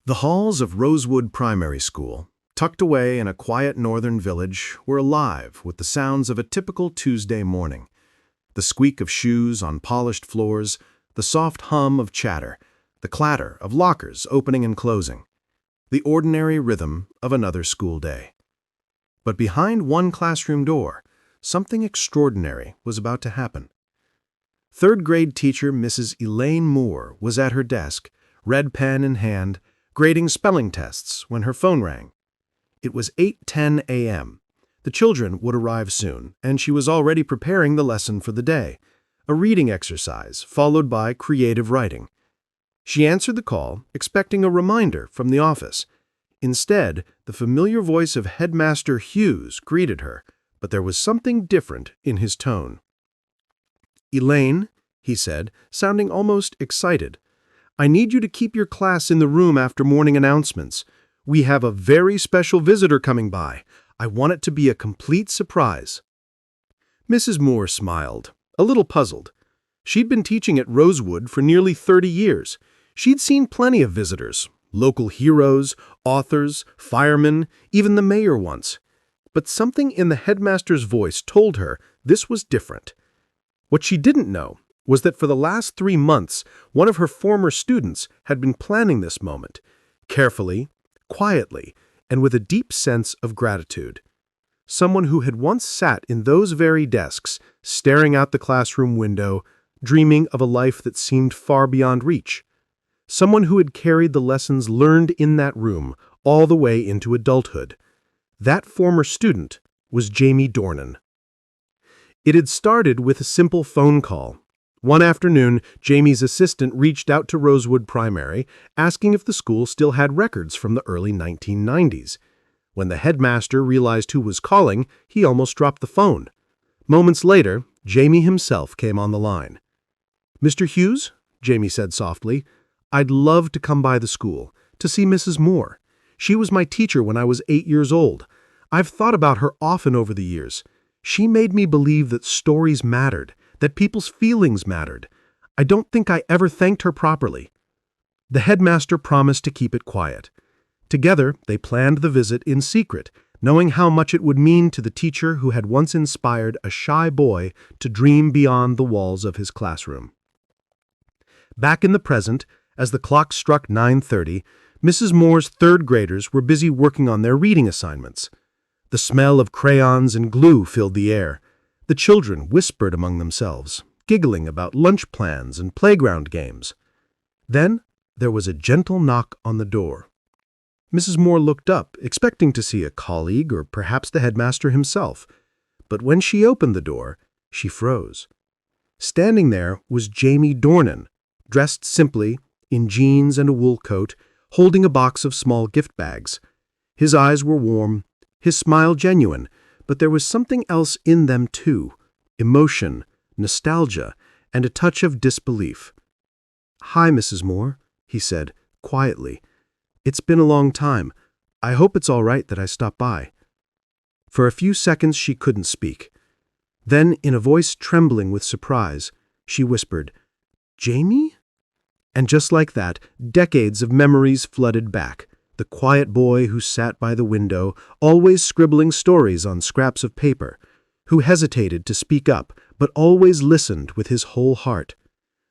The halls of Rosewood Primary School, tucked away in a quiet northern village, were alive with the sounds of a typical Tuesday morning. The squeak of shoes on polished floors, the soft hum of chatter, the clatter of lockers opening and closing. The ordinary rhythm of another school day. But behind one classroom door, something extraordinary was about to happen. Third-grade teacher Mrs. Elaine Moore was at her desk, red pen in hand, grading spelling tests when her phone rang. It was 8:10 a.m. The children would arrive soon, and she was already preparing the lesson for the day, a reading exercise followed by creative writing. She answered the call, expecting a reminder from the office. Instead, the familiar voice of Headmaster Hughes greeted her, but there was something different in his tone. "Elaine," he said, sounding almost excited, "I need you to keep your class in the room after morning announcements. We have a very special visitor coming by. I want it to be a complete surprise." Mrs. Moore smiled, a little puzzled. She'd been teaching at Rosewood for nearly 30 years. She'd seen plenty of visitors, local heroes, authors, firemen, even the mayor once. But something in the headmaster's voice told her this was different. What she didn't know was that for the last 3 months, one of her former students had been planning this moment, carefully, quietly, and with a deep sense of gratitude. Someone who had once sat in those very desks, staring out the classroom window, dreaming of a life that seemed far beyond reach. Someone who had carried the lessons learned in that room all the way into adulthood. That former student was Jamie Dornan. It had started with a simple phone call. One afternoon, Jamie's assistant reached out to Rosewood Primary, asking if the school still had records from the early 1990s. When the headmaster realized who was calling, he almost dropped the phone. Moments later, Jamie himself came on the line. "Mr. Hughes," Jamie said softly, "I'd love to come by the school, to see Mrs. Moore. She was my teacher when I was 8 years old. I've thought about her often over the years. She made me believe that stories mattered, that people's feelings mattered. I don't think I ever thanked her properly." The headmaster promised to keep it quiet. Together, they planned the visit in secret, knowing how much it would mean to the teacher who had once inspired a shy boy to dream beyond the walls of his classroom. Back in the present, as the clock struck 9:30, Mrs. Moore's third graders were busy working on their reading assignments. The smell of crayons and glue filled the air. The children whispered among themselves, giggling about lunch plans and playground games. Then there was a gentle knock on the door. Mrs. Moore looked up, expecting to see a colleague or perhaps the headmaster himself. But when she opened the door, she froze. Standing there was Jamie Dornan, dressed simply, in jeans and a wool coat, holding a box of small gift bags. His eyes were warm, his smile genuine, but there was something else in them too, emotion, nostalgia, and a touch of disbelief. "Hi, Mrs. Moore," he said, quietly. "It's been a long time. I hope it's all right that I stopped by." For a few seconds she couldn't speak. Then, in a voice trembling with surprise, she whispered, "Jamie?" And just like that, decades of memories flooded back. The quiet boy who sat by the window, always scribbling stories on scraps of paper, who hesitated to speak up, but always listened with his whole heart.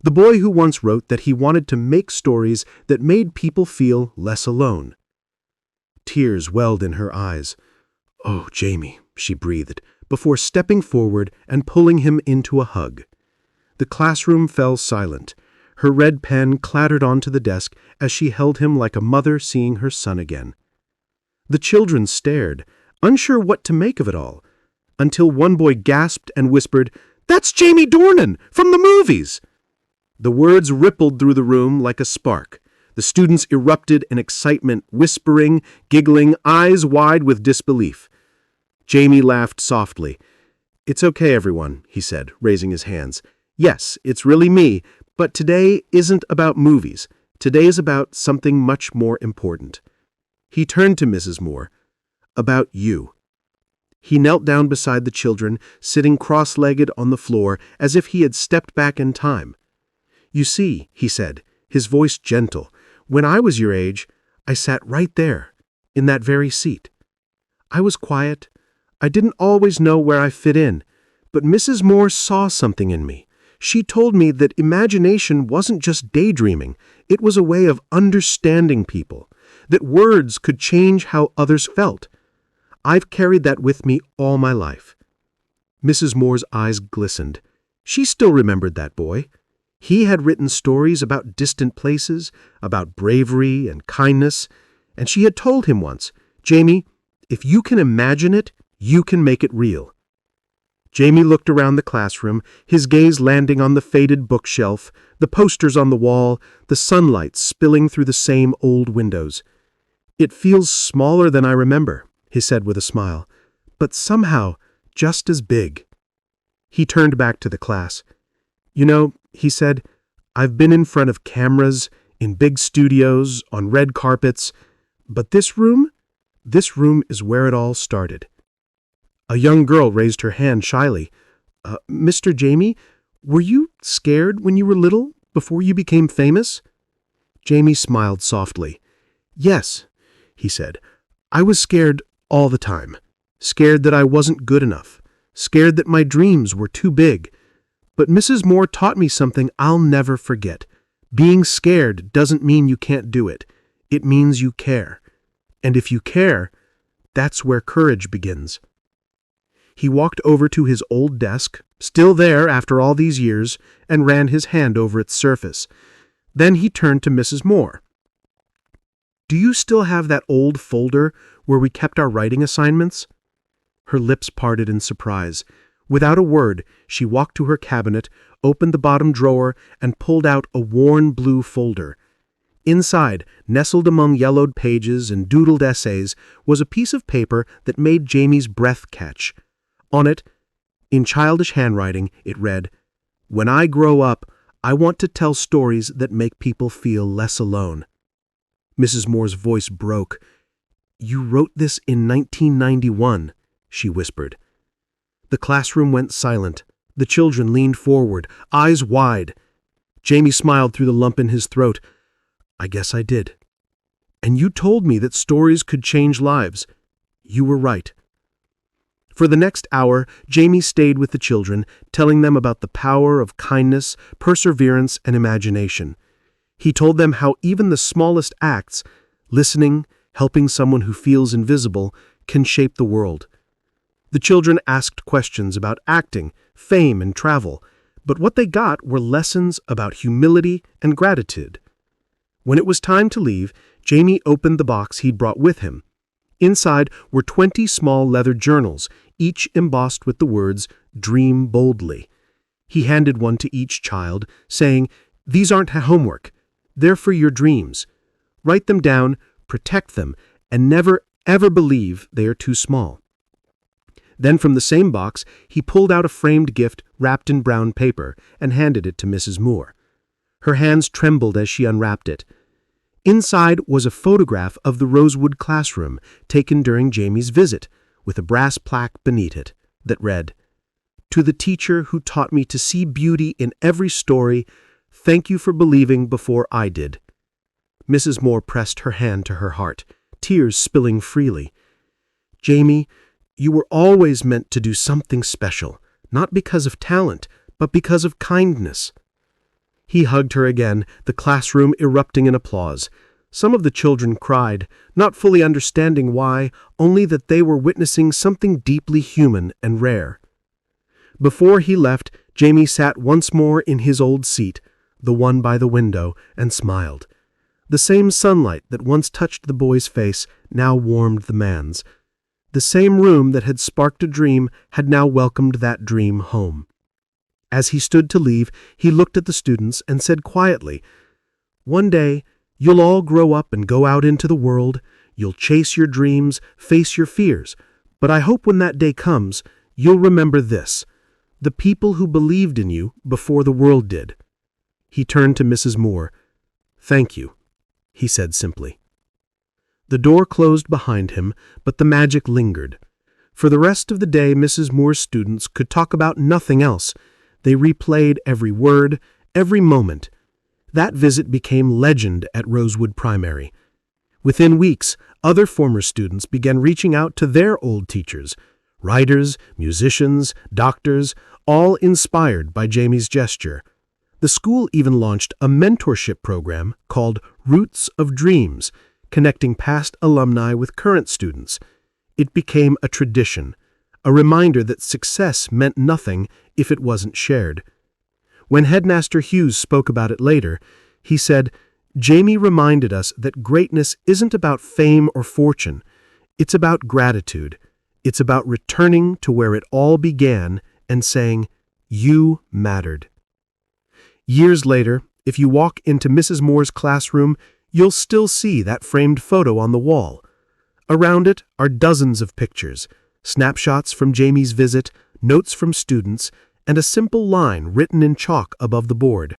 The boy who once wrote that he wanted to make stories that made people feel less alone. Tears welled in her eyes. "Oh, Jamie," she breathed, before stepping forward and pulling him into a hug. The classroom fell silent. Her red pen clattered onto the desk as she held him like a mother seeing her son again. The children stared, unsure what to make of it all, until one boy gasped and whispered, "That's Jamie Dornan, from the movies!" The words rippled through the room like a spark. The students erupted in excitement, whispering, giggling, eyes wide with disbelief. Jamie laughed softly. "It's okay, everyone," he said, raising his hands. "Yes, it's really me. But today isn't about movies. Today is about something much more important." He turned to Mrs. Moore. "About you." He knelt down beside the children, sitting cross-legged on the floor as if he had stepped back in time. "You see," he said, his voice gentle, "when I was your age, I sat right there, in that very seat. I was quiet. I didn't always know where I fit in, but Mrs. Moore saw something in me. She told me that imagination wasn't just daydreaming, it was a way of understanding people, that words could change how others felt. I've carried that with me all my life. Mrs. Moore's eyes glistened. She still remembered that boy. He had written stories about distant places, about bravery and kindness, and she had told him once, "Jamie, if you can imagine it, you can make it real." Jamie looked around the classroom, his gaze landing on the faded bookshelf, the posters on the wall, the sunlight spilling through the same old windows. "It feels smaller than I remember," he said with a smile, "but somehow just as big." He turned back to the class. "You know," he said, "I've been in front of cameras, in big studios, on red carpets, but this room is where it all started." A young girl raised her hand shyly. "Mr. Jamie, were you scared when you were little, before you became famous?" Jamie smiled softly. "Yes," he said. "I was scared all the time. Scared that I wasn't good enough. Scared that my dreams were too big. But Mrs. Moore taught me something I'll never forget. Being scared doesn't mean you can't do it. It means you care. And if you care, that's where courage begins." He walked over to his old desk, still there after all these years, and ran his hand over its surface. Then he turned to Mrs. Moore. "Do you still have that old folder where we kept our writing assignments?" Her lips parted in surprise. Without a word, she walked to her cabinet, opened the bottom drawer, and pulled out a worn blue folder. Inside, nestled among yellowed pages and doodled essays, was a piece of paper that made Jamie's breath catch. On it, in childish handwriting, it read, "When I grow up, I want to tell stories that make people feel less alone." Mrs. Moore's voice broke. "You wrote this in 1991, she whispered. The classroom went silent. The children leaned forward, eyes wide. Jamie smiled through the lump in his throat. "I guess I did. And you told me that stories could change lives. You were right." For the next hour, Jamie stayed with the children, telling them about the power of kindness, perseverance, and imagination. He told them how even the smallest acts, listening, helping someone who feels invisible, can shape the world. The children asked questions about acting, fame, and travel, but what they got were lessons about humility and gratitude. When it was time to leave, Jamie opened the box he'd brought with him. Inside were 20 small leather journals, each embossed with the words, "Dream boldly." He handed one to each child, saying, "These aren't homework. They're for your dreams. Write them down, protect them, and never, ever believe they are too small." Then from the same box, he pulled out a framed gift wrapped in brown paper and handed it to Mrs. Moore. Her hands trembled as she unwrapped it. Inside was a photograph of the Rosewood classroom taken during Jamie's visit, with a brass plaque beneath it that read, "To the teacher who taught me to see beauty in every story, thank you for believing before I did." Mrs. Moore pressed her hand to her heart, tears spilling freely. "Jamie, you were always meant to do something special, not because of talent, but because of kindness." He hugged her again, the classroom erupting in applause. Some of the children cried, not fully understanding why, only that they were witnessing something deeply human and rare. Before he left, Jamie sat once more in his old seat, the one by the window, and smiled. The same sunlight that once touched the boy's face now warmed the man's. The same room that had sparked a dream had now welcomed that dream home. As he stood to leave, he looked at the students and said quietly, "One day, you'll all grow up and go out into the world. You'll chase your dreams, face your fears. But I hope when that day comes, you'll remember this: the people who believed in you before the world did." He turned to Mrs. Moore. "Thank you," he said simply. The door closed behind him, but the magic lingered. For the rest of the day, Mrs. Moore's students could talk about nothing else. They replayed every word, every moment. That visit became legend at Rosewood Primary. Within weeks, other former students began reaching out to their old teachers, writers, musicians, doctors, all inspired by Jamie's gesture. The school even launched a mentorship program called Roots of Dreams, connecting past alumni with current students. It became a tradition, a reminder that success meant nothing if it wasn't shared. When Headmaster Hughes spoke about it later, he said, "Jamie reminded us that greatness isn't about fame or fortune. It's about gratitude. It's about returning to where it all began and saying, 'You mattered.'" Years later, if you walk into Mrs. Moore's classroom, you'll still see that framed photo on the wall. Around it are dozens of pictures, snapshots from Jamie's visit, notes from students, and a simple line written in chalk above the board.